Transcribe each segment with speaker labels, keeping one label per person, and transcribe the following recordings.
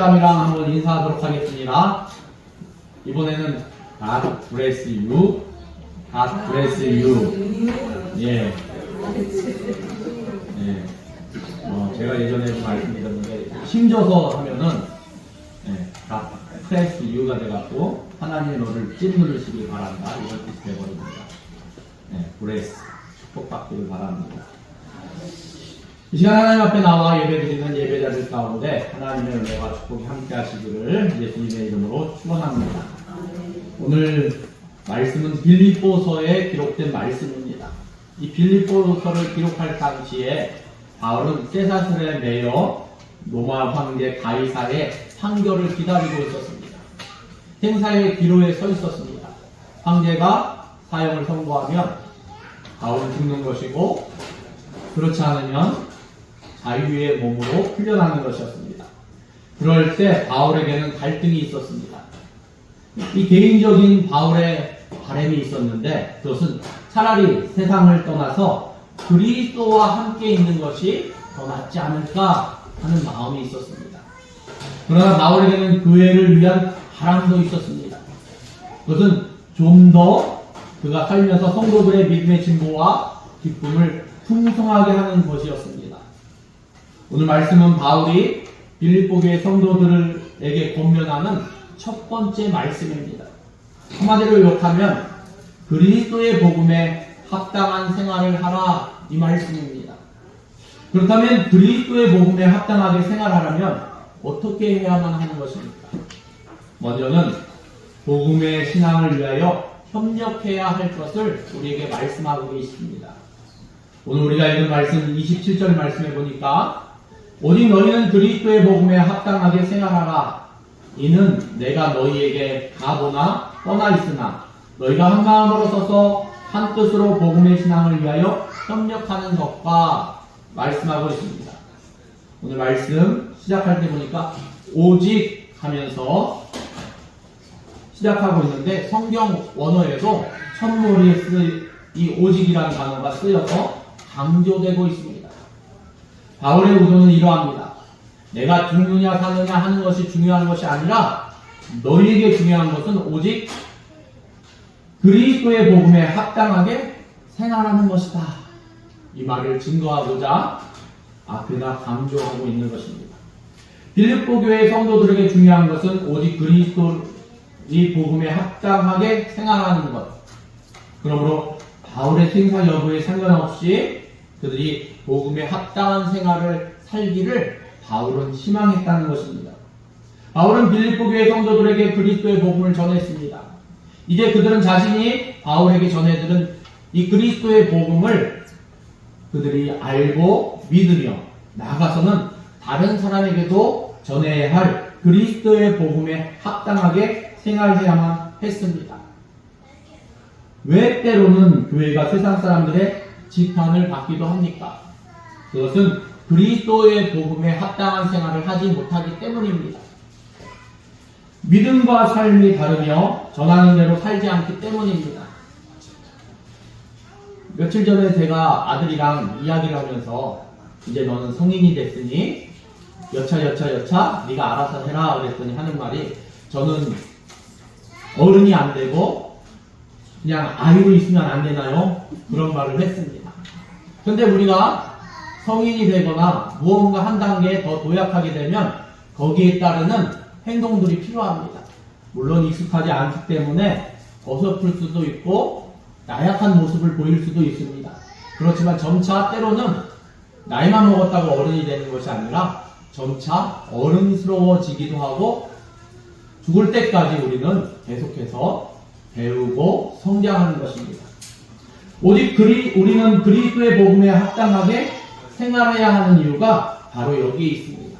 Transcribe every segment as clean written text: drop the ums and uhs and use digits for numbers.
Speaker 1: 사람이랑 한번 인사하도록 하겠습니다. 이번에는 God bless you. God bless you. 예. 예. 제가 예전에 말씀드렸는데 힘줘서 하면은 God bless you가 돼갖고 하나님이 너를 찐누르시길 바란다. 이런 뜻이 되거든요. bless 축복받기를 바랍니다. 이 시간 하나님 앞에 나와 예배드리는 예배자들 가운데 하나님의 은혜와 축복이 함께 하시기를 예수님의 이름으로 축원합니다. 오늘 말씀은 빌립보서에 기록된 말씀입니다. 이 빌립보서를 기록할 당시에 바울은 세사슬에 매여 로마 황제 가이사의 판결을 기다리고 있었습니다. 행사의 기로에 서 있었습니다. 황제가 사형을 선고하면 바울은 죽는 것이고 그렇지 않으면 자유의 몸으로 풀려나는 것이었습니다. 그럴 때 바울에게는 갈등이 있었습니다. 이 개인적인 바울의 바람이 있었는데 그것은 차라리 세상을 떠나서 그리스도와 함께 있는 것이 더 낫지 않을까 하는 마음이 있었습니다. 그러나 바울에게는 교회를 위한 바람도 있었습니다. 그것은 좀 더 그가 살면서 성도들의 믿음의 진보와 기쁨을 풍성하게 하는 것이었습니다. 오늘 말씀은 바울이 빌립보 교회 성도들에게 권면하는 첫 번째 말씀입니다. 한마디로 요약하면 그리스도의 복음에 합당한 생활을 하라 이 말씀입니다. 그렇다면 그리스도의 복음에 합당하게 생활하려면 어떻게 해야만 하는 것입니까? 먼저는 복음의 신앙을 위하여 협력해야 할 것을 우리에게 말씀하고 있습니다. 오늘 우리가 읽은 말씀 27절 말씀해 보니까 오직 너희는 그리스도의 복음에 합당하게 생활하라. 이는 내가 너희에게 가보나 떠나 있으나 너희가 한 마음으로 서서 한 뜻으로 복음의 신앙을 위하여 협력하는 것과 말씀하고 있습니다. 오늘 말씀 시작할 때 보니까 오직 하면서 시작하고 있는데 성경 원어에도 첫머리에 이 오직이라는 단어가 쓰여서 강조되고 있습니다. 바울의 의도는 이러합니다. 내가 죽느냐 사느냐 하는 것이 중요한 것이 아니라 너희에게 중요한 것은 오직 그리스도의 복음에 합당하게 생활하는 것이다. 이 말을 증거하고자 앞에다 강조하고 있는 것입니다. 빌립보 교회 성도들에게 중요한 것은 오직 그리스도의 복음에 합당하게 생활하는 것. 그러므로 바울의 생사 여부에 상관없이 그들이 복음에 합당한 생활을 살기를 바울은 희망했다는 것입니다. 바울은 빌립보 교회 성도들에게 그리스도의 복음을 전했습니다. 이제 그들은 자신이 바울에게 전해들은 이 그리스도의 복음을 그들이 알고 믿으며 나아가서는 다른 사람에게도 전해야 할 그리스도의 복음에 합당하게 생활해야만 했습니다. 왜 때로는 교회가 세상 사람들의 지탄을 받기도 합니까? 그것은 그리스도의 복음에 합당한 생활을 하지 못하기 때문입니다. 믿음과 삶이 다르며 전하는 대로 살지 않기 때문입니다. 며칠 전에 제가 아들이랑 이야기를 하면서 이제 너는 성인이 됐으니 여차 네가 알아서 해라 그랬더니 하는 말이 저는 어른이 안 되고 그냥 아이로 있으면 안 되나요? 그런 말을 했습니다. 근데 우리가 성인이 되거나 무언가 한 단계 더 도약하게 되면 거기에 따르는 행동들이 필요합니다. 물론 익숙하지 않기 때문에 어설플 수도 있고 나약한 모습을 보일 수도 있습니다. 그렇지만 점차 때로는 나이만 먹었다고 어른이 되는 것이 아니라 점차 어른스러워지기도 하고 죽을 때까지 우리는 계속해서 배우고 성장하는 것입니다. 오직 우리는 그리스도의 복음에 합당하게 생활해야 하는 이유가 바로 여기에 있습니다.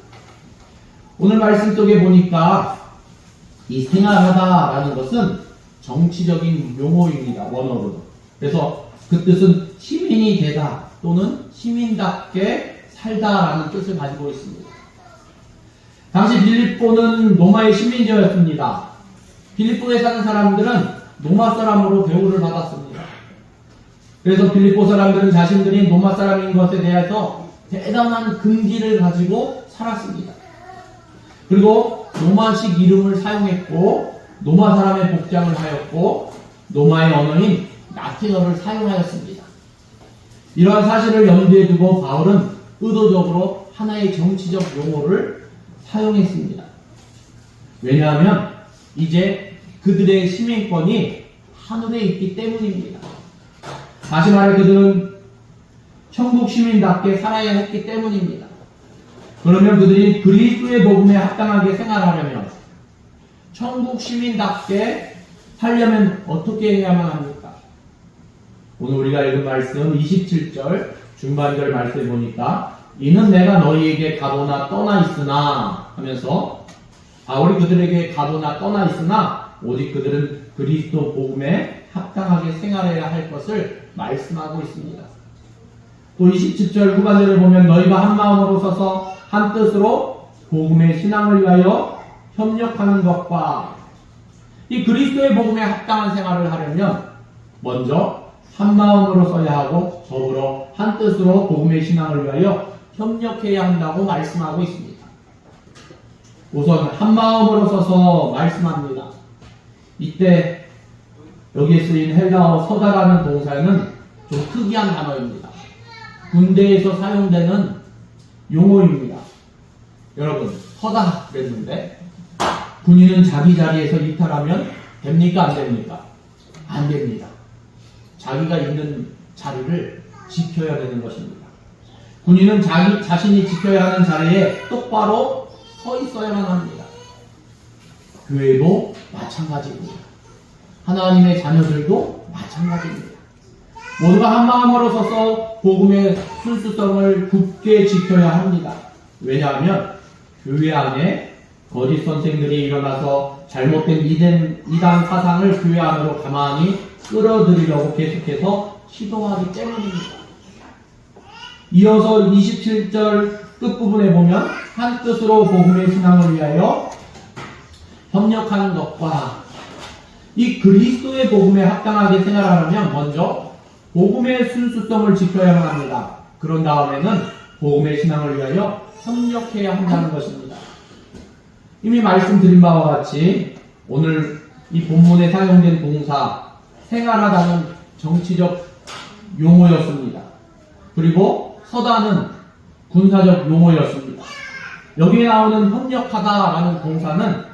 Speaker 1: 오늘 말씀 속에 보니까 이 생활하다라는 것은 정치적인 용어입니다. 원어로. 그래서 그 뜻은 시민이 되다 또는 시민답게 살다라는 뜻을 가지고 있습니다. 당시 빌립보는 로마의 식민지였습니다. 빌립보에 사는 사람들은 로마 사람으로 대우를 받았습니다. 그래서 빌립보 사람들은 자신들이 로마 사람인 것에 대해서 대단한 긍지를 가지고 살았습니다. 그리고 로마식 이름을 사용했고 로마 사람의 복장을 하였고 로마의 언어인 라틴어를 사용하였습니다. 이러한 사실을 염두에 두고 바울은 의도적으로 하나의 정치적 용어를 사용했습니다. 왜냐하면 이제 그들의 시민권이 하늘에 있기 때문입니다. 다시 말해 그들은 천국 시민답게 살아야 했기 때문입니다. 그러면 그들이 그리스도의 복음에 합당하게 생활하려면 천국 시민답게 살려면 어떻게 해야만 합니까? 오늘 우리가 읽은 말씀 27절 중반절 말씀에 보니까 이는 내가 너희에게 가보나 떠나 있으나 하면서 바울이 그들에게 가보나 떠나 있으나 오직 그들은 그리스도 복음에 합당하게 생활해야 할 것을 말씀하고 있습니다. 또 27절 후반절을 보면 너희가 한 마음으로 서서 한 뜻으로 복음의 신앙을 위하여 협력하는 것과 이 그리스도의 복음에 합당한 생활을 하려면 먼저 한 마음으로 서야 하고 더불어 한 뜻으로 복음의 신앙을 위하여 협력해야 한다고 말씀하고 있습니다. 우선 한 마음으로 서서 말씀합니다. 이때 여기에 쓰인 헬라어 서다라는 동사는 좀 특이한 단어입니다. 군대에서 사용되는 용어입니다. 여러분 서다 그랬는데 군인은 자기 자리에서 이탈하면 됩니까? 안 됩니까? 안 됩니다. 자기가 있는 자리를 지켜야 되는 것입니다. 군인은 자신이 지켜야 하는 자리에 똑바로 서 있어야만 합니다. 교회도 마찬가지입니다. 하나님의 자녀들도 마찬가지입니다. 모두가 한 마음으로 서서 복음의 순수성을 굳게 지켜야 합니다. 왜냐하면 교회 안에 거짓 선생들이 일어나서 잘못된 이단 사상을 교회 안으로 가만히 끌어들이려고 계속해서 시도하기 때문입니다. 이어서 27절 끝부분에 보면 한 뜻으로 복음의 신앙을 위하여 협력하는 것과 이 그리스도의 복음에 합당하게 생활하려면 먼저 복음의 순수성을 지켜야만 합니다. 그런 다음에는 복음의 신앙을 위하여 협력해야 한다는 것입니다. 이미 말씀드린 바와 같이 오늘 이 본문에 사용된 동사 생활하다는 정치적 용어였습니다. 그리고 서다는 군사적 용어였습니다. 여기에 나오는 협력하다라는 동사는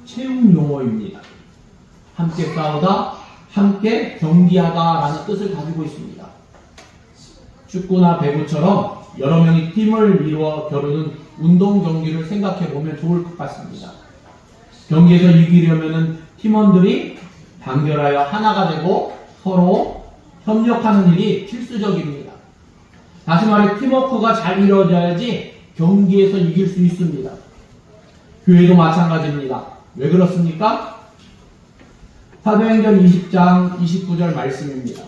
Speaker 1: 채용 용어입니다. 함께 싸우다, 함께 경기하다라는 뜻을 가지고 있습니다. 축구나 배구처럼 여러 명이 팀을 이루어 겨루는 운동 경기를 생각해 보면 좋을 것 같습니다. 경기에서 이기려면 팀원들이 단결하여 하나가 되고 서로 협력하는 일이 필수적입니다. 다시 말해 팀워크가 잘 이루어져야지 경기에서 이길 수 있습니다. 교회도 마찬가지입니다. 왜 그렇습니까? 사도행전 20장 29절 말씀입니다.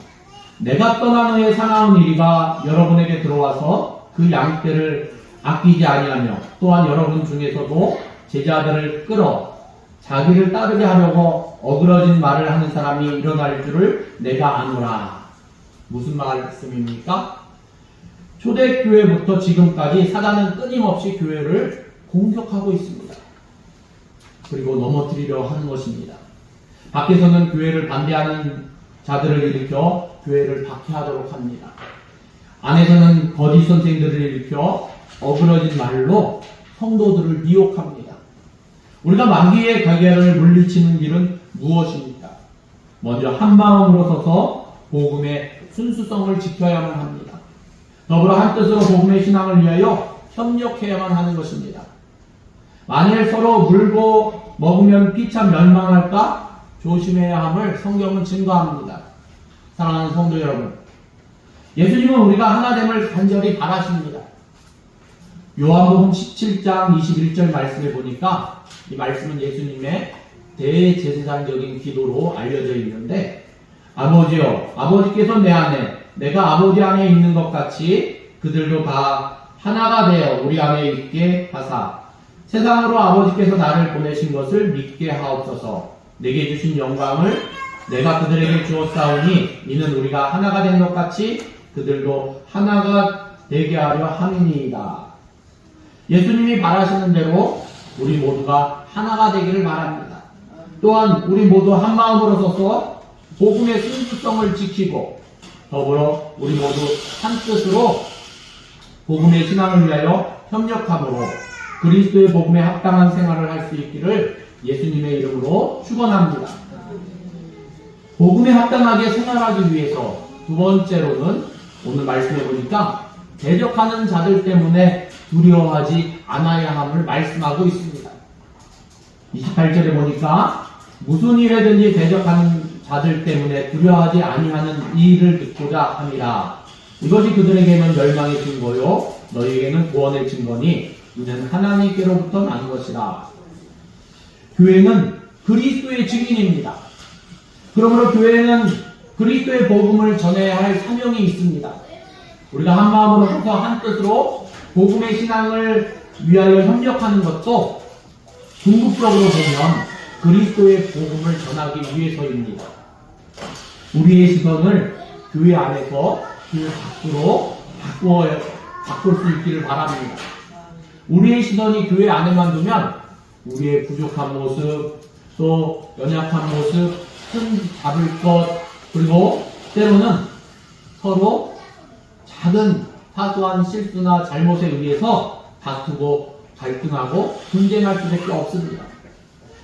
Speaker 1: 내가 떠난 후에 사나운 이리가 여러분에게 들어와서 그 양떼를 아끼지 아니하며 또한 여러분 중에서도 제자들을 끌어 자기를 따르게 하려고 어그러진 말을 하는 사람이 일어날 줄을 내가 아노라. 무슨 말씀입니까? 초대교회부터 지금까지 사단은 끊임없이 교회를 공격하고 있습니다. 그리고 넘어뜨리려 하는 것입니다. 밖에서는 교회를 반대하는 자들을 일으켜 교회를 박해하도록 합니다. 안에서는 거짓 선생들을 일으켜 어그러진 말로 성도들을 미혹합니다. 우리가 마귀의 가게를 물리치는 길은 무엇입니까? 먼저 한 마음으로 서서 복음의 순수성을 지켜야만 합니다. 더불어 한 뜻으로 복음의 신앙을 위하여 협력해야만 하는 것입니다. 만일 서로 물고 먹으면 피차 멸망할까 조심해야 함을 성경은 증거합니다. 사랑하는 성도 여러분, 예수님은 우리가 하나됨을 간절히 바라십니다. 요한복음 17장 21절 말씀에 보니까 이 말씀은 예수님의 대제사장적인 기도로 알려져 있는데, 아버지여, 아버지께서 내 안에, 내가 아버지 안에 있는 것 같이 그들도 다 하나가 되어 우리 안에 있게 하사 세상으로 아버지께서 나를 보내신 것을 믿게 하옵소서. 내게 주신 영광을 내가 그들에게 주었사오니 이는 우리가 하나가 된 것 같이 그들도 하나가 되게 하려 함이니이다. 예수님이 바라시는 대로 우리 모두가 하나가 되기를 바랍니다. 또한 우리 모두 한 마음으로 서서 복음의 순수성을 지키고 더불어 우리 모두 한 뜻으로 복음의 신앙을 위하여 협력함으로 그리스도의 복음에 합당한 생활을 할 수 있기를 예수님의 이름으로 축원합니다. 복음에 합당하게 생활하기 위해서 두 번째로는 오늘 말씀해 보니까 대적하는 자들 때문에 두려워하지 않아야 함을 말씀하고 있습니다. 28절에 보니까 무슨 일에든지 대적하는 자들 때문에 두려워하지 아니하는 이 일을 듣고자 함이라. 이것이 그들에게는 멸망의 증거요 너희에게는 구원의 증거니 이는 하나님께로부터 난 것이라. 교회는 그리스도의 증인입니다. 그러므로 교회는 그리스도의 복음을 전해야 할 사명이 있습니다. 우리가 한 마음으로 서서 한 뜻으로 복음의 신앙을 위하여 협력하는 것도 궁극적으로 보면 그리스도의 복음을 전하기 위해서입니다. 우리의 시선을 교회 안에서 교회 밖으로 바꿀 수 있기를 바랍니다. 우리의 시선이 교회 안에만 두면 우리의 부족한 모습, 또 연약한 모습, 큰 잡을 것, 그리고 때로는 서로 작은 사소한 실수나 잘못에 의해서 다투고 갈등하고 분쟁할 수밖에 없습니다.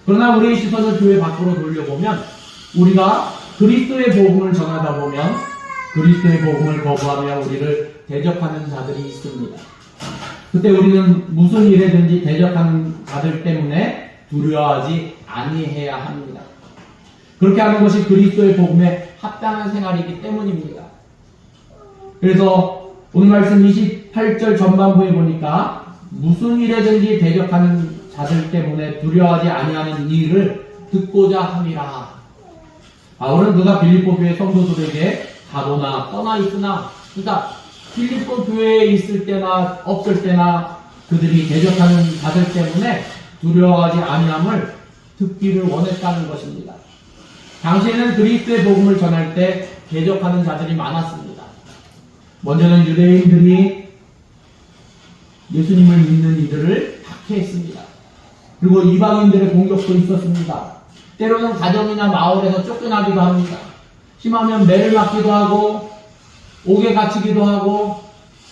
Speaker 1: 그러나 우리의 시선을 교회 밖으로 돌려보면 우리가 그리스도의 복음을 전하다 보면 그리스도의 복음을 거부하며 우리를 대적하는 자들이 있습니다. 그때 우리는 무슨 일에든지 대적하는 자들 때문에 두려워하지 아니해야 합니다. 그렇게 하는 것이 그리스도의 복음에 합당한 생활이기 때문입니다. 그래서 오늘 말씀 28절 전반부에 보니까 무슨 일에든지 대적하는 자들 때문에 두려워하지 아니하는 이 일을 듣고자 함이라. 바울은 그가 빌립보 교회 성도들에게 가보나 떠나 있으나, 그러니까 빌립보 교회에 있을 때나 없을 때나 그들이 대적하는 자들 때문에 두려워하지 아니함을 듣기를 원했다는 것입니다. 당시에는 그리스도의 복음을 전할 때 대적하는 자들이 많았습니다. 먼저는 유대인들이 예수님을 믿는 이들을 박해했습니다. 그리고 이방인들의 공격도 있었습니다. 때로는 가정이나 마을에서 쫓겨나기도 합니다. 심하면 매를 맞기도 하고 옥에 갇히기도 하고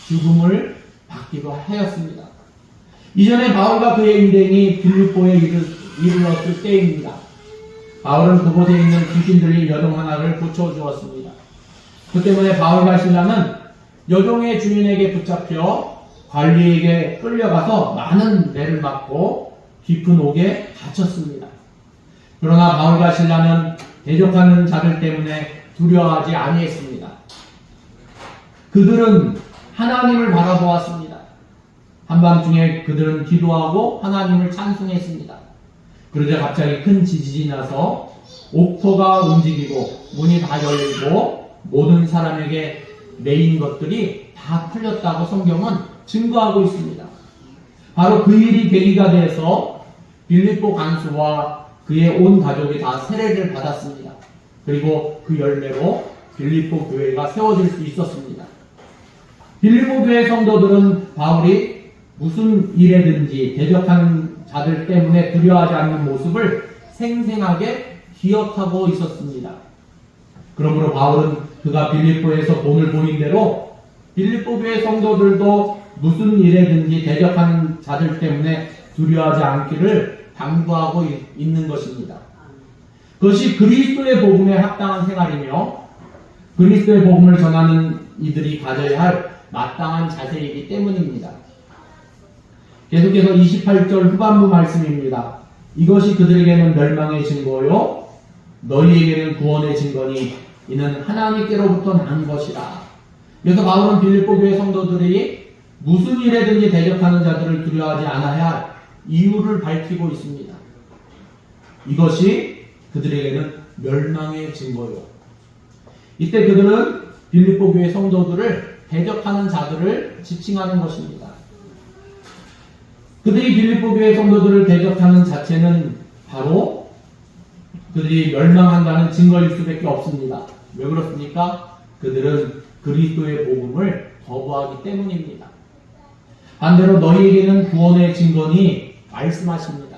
Speaker 1: 죽음을 받기도 하였습니다. 이전에 바울과 그의 일행이 빌립보에 이르렀을 때입니다. 바울은 그곳에 있는 귀신 들린 여종 하나를 고쳐주었습니다. 그 때문에 바울과 실라는 여종의 주인에게 붙잡혀 관리에게 끌려가서 많은 매를 맞고 깊은 옥에 갇혔습니다. 그러나 바울과 실라는 대적하는 자들 때문에 두려워하지 아니했습니다. 그들은 하나님을 바라보았습니다. 한밤중에 그들은 기도하고 하나님을 찬송했습니다. 그러자 갑자기 큰 지진이 나서 옥토가 움직이고 문이 다 열리고 모든 사람에게 매인 것들이 다 풀렸다고 성경은 증거하고 있습니다. 바로 그 일이 계기가 돼서 빌립보 간수와 그의 온 가족이 다 세례를 받았습니다. 그리고 그 열매로 빌립보 교회가 세워질 수 있었습니다. 빌립보 교회 성도들은 바울이 무슨 일에든지 대적하는 자들 때문에 두려워하지 않는 모습을 생생하게 기억하고 있었습니다. 그러므로 바울은 그가 빌립보에서 본을 보인 대로 빌립보 교회 성도들도 무슨 일에든지 대적하는 자들 때문에 두려워하지 않기를 당부하고 있는 것입니다. 그것이 그리스도의 복음에 합당한 생활이며 그리스도의 복음을 전하는 이들이 가져야 할 마땅한 자세이기 때문입니다. 계속해서 28절 후반부 말씀입니다. 이것이 그들에게는 멸망의 증거요 너희에게는 구원의 증거니 이는 하나님께로부터 난 것이라. 그래서 바울은 빌립보 교회 성도들이 무슨 일에든지 대적하는 자들을 두려워하지 않아야 할 이유를 밝히고 있습니다. 이것이 그들에게는 멸망의 증거요. 이때 그들은 빌립보 교회 성도들을 대적하는 자들을 지칭하는 것입니다. 그들이 빌립보 교회 성도들을 대적하는 자체는 바로 그들이 멸망한다는 증거일 수밖에 없습니다. 왜 그렇습니까? 그들은 그리스도의 복음을 거부하기 때문입니다. 반대로 너희에게는 구원의 증거니 말씀하십니다.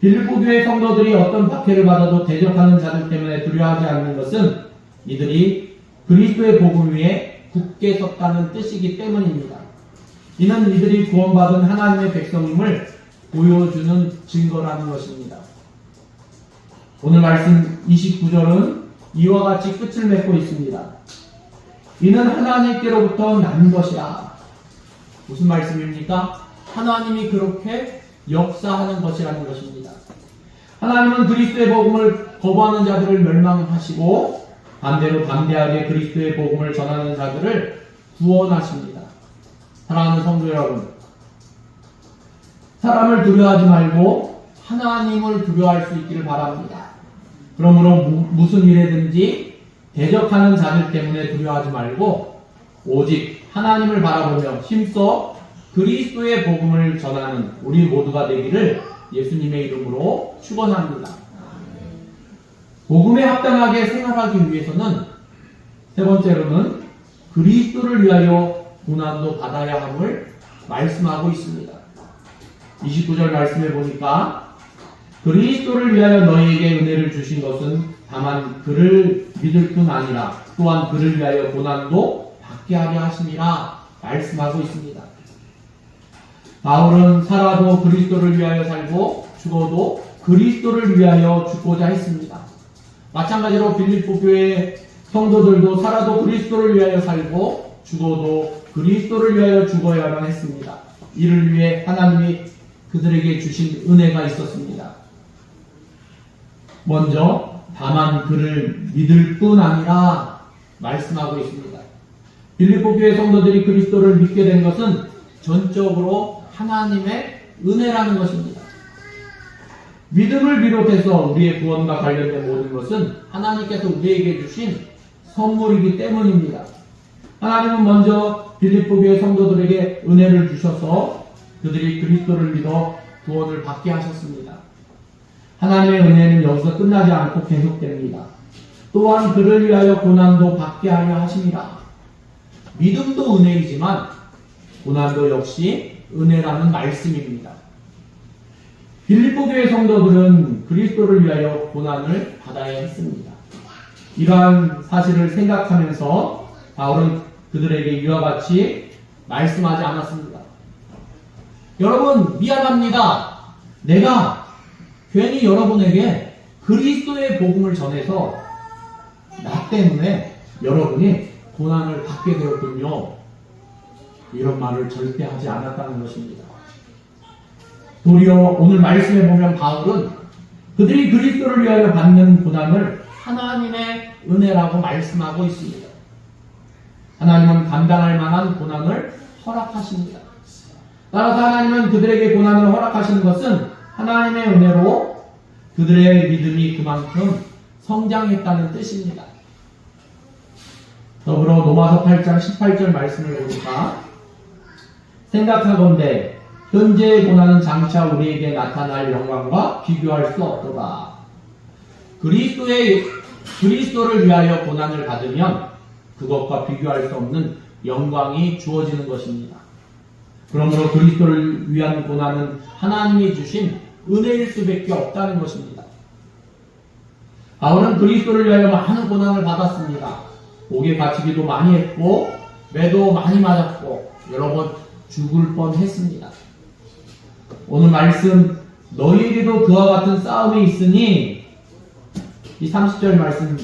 Speaker 1: 빌립보 교회 성도들이 어떤 박해를 받아도 대적하는 자들 때문에 두려워하지 않는 것은 이들이 그리스도의 복음 위에 굳게 섰다는 뜻이기 때문입니다. 이는 이들이 구원받은 하나님의 백성임을 보여주는 증거라는 것입니다. 오늘 말씀 29절은 이와 같이 끝을 맺고 있습니다. 이는 하나님께로부터 난 것이라. 무슨 말씀입니까? 하나님이 그렇게 역사하는 것이라는 것입니다. 하나님은 그리스도의 복음을 거부하는 자들을 멸망하시고 반대로 담대하게 그리스도의 복음을 전하는 자들을 구원하십니다. 사랑하는 성도 여러분, 사람을 두려워하지 말고 하나님을 두려워할 수 있기를 바랍니다. 그러므로 무슨 일에든지 대적하는 자들 때문에 두려워하지 말고 오직 하나님을 바라보며 힘써 그리스도의 복음을 전하는 우리 모두가 되기를 예수님의 이름으로 축원합니다. 복음에 합당하게 생활하기 위해서는 세 번째로는 그리스도를 위하여 고난도 받아야 함을 말씀하고 있습니다. 29절 말씀해 보니까 그리스도를 위하여 너희에게 은혜를 주신 것은 다만 그를 믿을 뿐 아니라 또한 그를 위하여 고난도 받게 하려 하심이라 말씀하고 있습니다. 바울은 살아도 그리스도를 위하여 살고 죽어도 그리스도를 위하여 죽고자 했습니다. 마찬가지로 빌립보 교회 성도들도 살아도 그리스도를 위하여 살고 죽어도 그리스도를 위하여 죽어야만 했습니다. 이를 위해 하나님이 그들에게 주신 은혜가 있었습니다. 먼저 다만 그를 믿을 뿐 아니라 말씀하고 있습니다. 빌립보 교회 성도들이 그리스도를 믿게 된 것은 전적으로 하나님의 은혜라는 것입니다. 믿음을 비롯해서 우리의 구원과 관련된 모든 것은 하나님께서 우리에게 주신 선물이기 때문입니다. 하나님은 먼저 빌립보 교회 성도들에게 은혜를 주셔서 그들이 그리스도를 믿어 구원을 받게 하셨습니다. 하나님의 은혜는 여기서 끝나지 않고 계속됩니다. 또한 그를 위하여 고난도 받게 하려 하십니다. 믿음도 은혜이지만 고난도 역시 은혜라는 말씀입니다. 빌립보 교회 성도들은 그리스도를 위하여 고난을 받아야 했습니다. 이러한 사실을 생각하면서 바울은 그들에게 이와 같이 말씀하지 않았습니다. 여러분, 미안합니다. 내가 괜히 여러분에게 그리스도의 복음을 전해서 나 때문에 여러분이 고난을 받게 되었군요. 이런 말을 절대 하지 않았다는 것입니다. 도리어 오늘 말씀에 보면 바울은 그들이 그리스도를 위하여 받는 고난을 하나님의 은혜라고 말씀하고 있습니다. 하나님은 감당할 만한 고난을 허락하십니다. 따라서 하나님은 그들에게 고난을 허락하시는 것은 하나님의 은혜로 그들의 믿음이 그만큼 성장했다는 뜻입니다. 더불어 로마서 8장 18절 말씀을 보니까 생각하건대 현재의 고난은 장차 우리에게 나타날 영광과 비교할 수 없도다. 그리스도를 위하여 고난을 받으면 그것과 비교할 수 없는 영광이 주어지는 것입니다. 그러므로 그리스도를 위한 고난은 하나님이 주신 은혜일 수밖에 없다는 것입니다. 바울은 그리스도를 위하여 많은 고난을 받았습니다. 옥에 갇히기도 많이 했고 매도 많이 맞았고 여러 번 죽을 뻔했습니다. 오늘 말씀 너희에게도 그와 같은 싸움이 있으니 이 30절 말씀에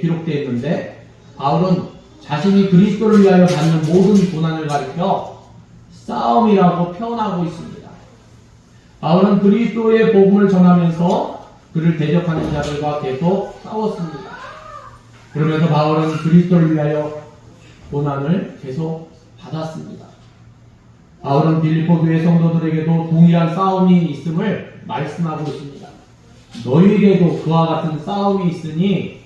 Speaker 1: 기록되어 있는데 바울은 자신이 그리스도를 위하여 받는 모든 고난을 가리켜 싸움이라고 표현하고 있습니다. 바울은 그리스도의 복음을 전하면서 그를 대적하는 자들과 계속 싸웠습니다. 그러면서 바울은 그리스도를 위하여 고난을 계속 받았습니다. 바울은 빌립보 교회 성도들에게도 동일한 싸움이 있음을 말씀하고 있습니다. 너희에게도 그와 같은 싸움이 있으니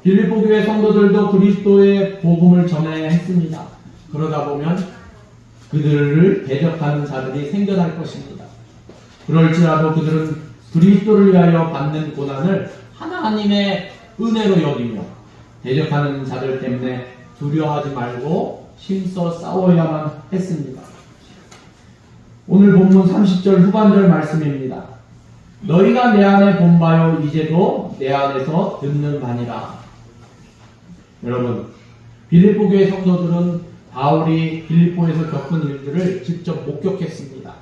Speaker 1: 빌립보 교회 성도들도 그리스도의 복음을 전해야 했습니다. 그러다 보면 그들을 대적하는 자들이 생겨날 것입니다. 그럴지라도 그들은 그리스도를 위하여 받는 고난을 하나님의 은혜로 여기며 대적하는 자들 때문에 두려워하지 말고 힘써 싸워야만 했습니다. 오늘 본문 30절 후반절 말씀입니다. 너희가 내 안에 본바요 이제도 내 안에서 듣는 바니라. 여러분, 빌립보 교회 성도들은 바울이 빌립보에서 겪은 일들을 직접 목격했습니다.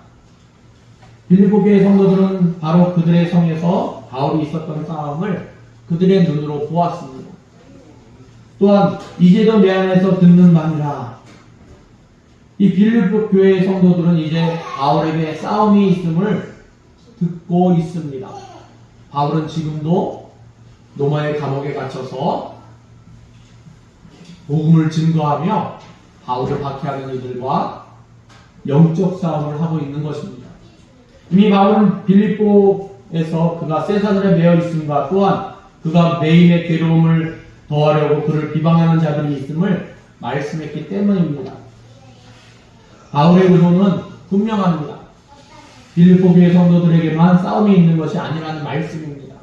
Speaker 1: 빌립보 교회 성도들은 바로 그들의 성에서 바울이 있었던 상황을 그들의 눈으로 보았습니다. 또한 이제도 내 안에서 듣는 바니라. 이 빌립보 교회의 성도들은 이제 바울에게 싸움이 있음을 듣고 있습니다. 바울은 지금도 로마의 감옥에 갇혀서 복음을 증거하며 바울을 박해하는 이들과 영적 싸움을 하고 있는 것입니다. 이미 바울은 빌립보에서 그가 쇠사슬에 매여 있음과 또한 그가 매일의 괴로움을 더하려고 그를 비방하는 자들이 있음을 말씀했기 때문입니다. 바울의 의도는 분명합니다. 빌립보 교회 성도들에게만 싸움이 있는 것이 아니라는 말씀입니다.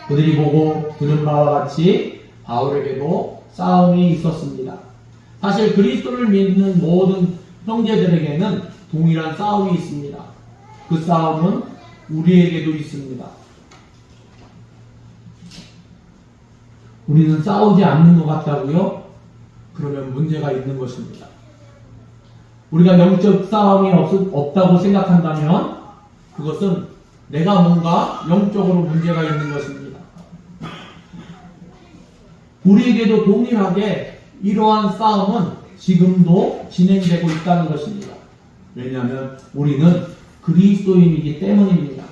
Speaker 1: 그들이 보고 들은 바와 같이 바울에게도 싸움이 있었습니다. 사실 그리스도를 믿는 모든 형제들에게는 동일한 싸움이 있습니다. 그 싸움은 우리에게도 있습니다. 우리는 싸우지 않는 것 같다고요? 그러면 문제가 있는 것입니다. 우리가 영적 싸움이 없다고 생각한다면 그것은 내가 뭔가 영적으로 문제가 있는 것입니다. 우리에게도 동일하게 이러한 싸움은 지금도 진행되고 있다는 것입니다. 왜냐하면 우리는 그리스도인이기 때문입니다.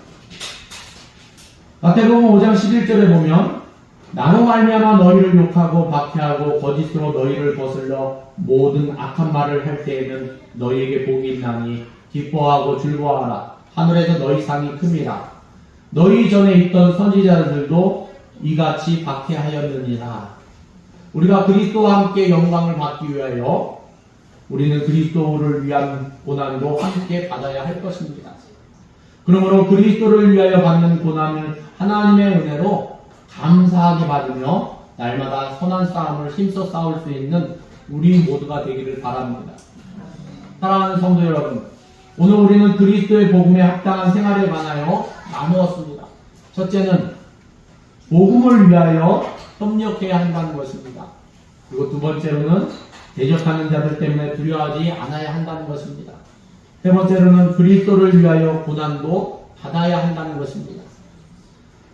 Speaker 1: 마태복음 5장 11절에 보면 나로 말미암아 너희를 욕하고 박해하고 거짓으로 너희를 거슬러 모든 악한 말을 할 때에는 너희에게 복이 있나니 기뻐하고 즐거워하라. 하늘에서 너희 상이 큼이라. 너희 전에 있던 선지자들도 이같이 박해하였느니라. 우리가 그리스도와 함께 영광을 받기 위하여 우리는 그리스도를 위한 고난도 함께 받아야 할 것입니다. 그러므로 그리스도를 위하여 받는 고난을 하나님의 은혜로 감사하게 받으며 날마다 선한 싸움을 힘써 싸울 수 있는 우리 모두가 되기를 바랍니다. 사랑하는 성도 여러분, 오늘 우리는 그리스도의 복음에 합당한 생활에 관하여 나누었습니다. 첫째는 복음을 위하여 협력해야 한다는 것입니다. 그리고 두 번째로는 대적하는 자들 때문에 두려워하지 않아야 한다는 것입니다. 세 번째로는 그리스도를 위하여 고난도 받아야 한다는 것입니다.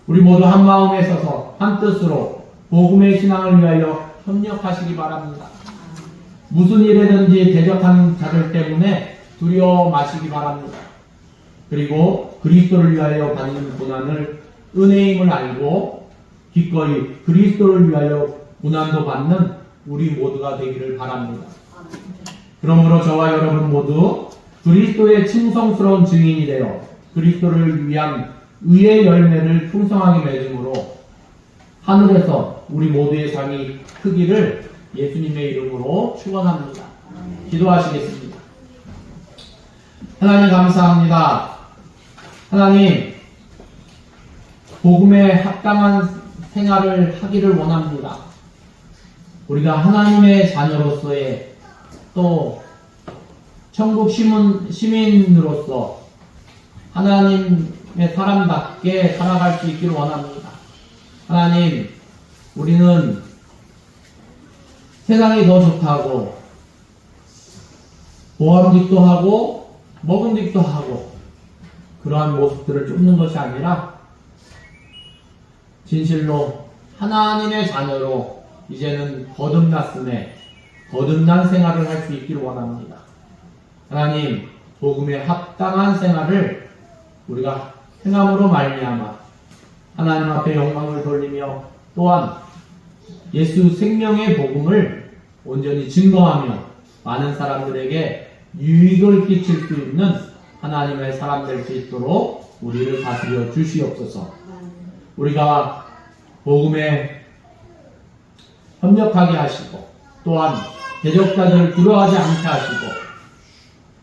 Speaker 1: 우리 모두 한 마음에 서서 한 뜻으로 복음의 신앙을 위하여 협력하시기 바랍니다. 무슨 일에든지 대적하는 자들 때문에 두려워 마시기 바랍니다. 그리고 그리스도를 위하여 받는 고난을 은혜임을 알고 기꺼이 그리스도를 위하여 고난도 받는 우리 모두가 되기를 바랍니다. 그러므로 저와 여러분 모두 그리스도의 충성스러운 증인이 되어 그리스도를 위한 의의 열매를 풍성하게 맺음으로 하늘에서 우리 모두의 상이 크기를 예수님의 이름으로 축원합니다. 기도하시겠습니다. 하나님 감사합니다. 하나님, 복음에 합당한 생활을 하기를 원합니다. 우리가 하나님의 자녀로서의 또 천국 시민으로서 하나님의 사람답게 살아갈 수 있기를 원합니다. 하나님, 우리는 세상이 더 좋다고 보암직도 하고 먹음직도 하고 그러한 모습들을 쫓는 것이 아니라 진실로 하나님의 자녀로 이제는 거듭났음에 거듭난 생활을 할 수 있기를 원합니다. 하나님, 복음에 합당한 생활을 우리가 행함으로 말미암아 하나님 앞에 영광을 돌리며 또한 예수 생명의 복음을 온전히 증거하며 많은 사람들에게 유익을 끼칠 수 있는 하나님의 사람 될 수 있도록 우리를 다스려 주시옵소서. 우리가 복음에 협력하게 하시고 또한 대적자들을 두려워하지 않게 하시고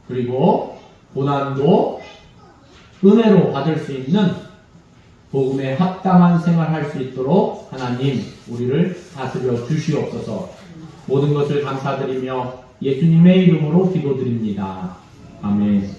Speaker 1: 그리고 고난도 은혜로 받을 수 있는 복음에 합당한 생활할 수 있도록 하나님 우리를 다스려 주시옵소서. 모든 것을 감사드리며 예수님의 이름으로 기도드립니다. 아멘.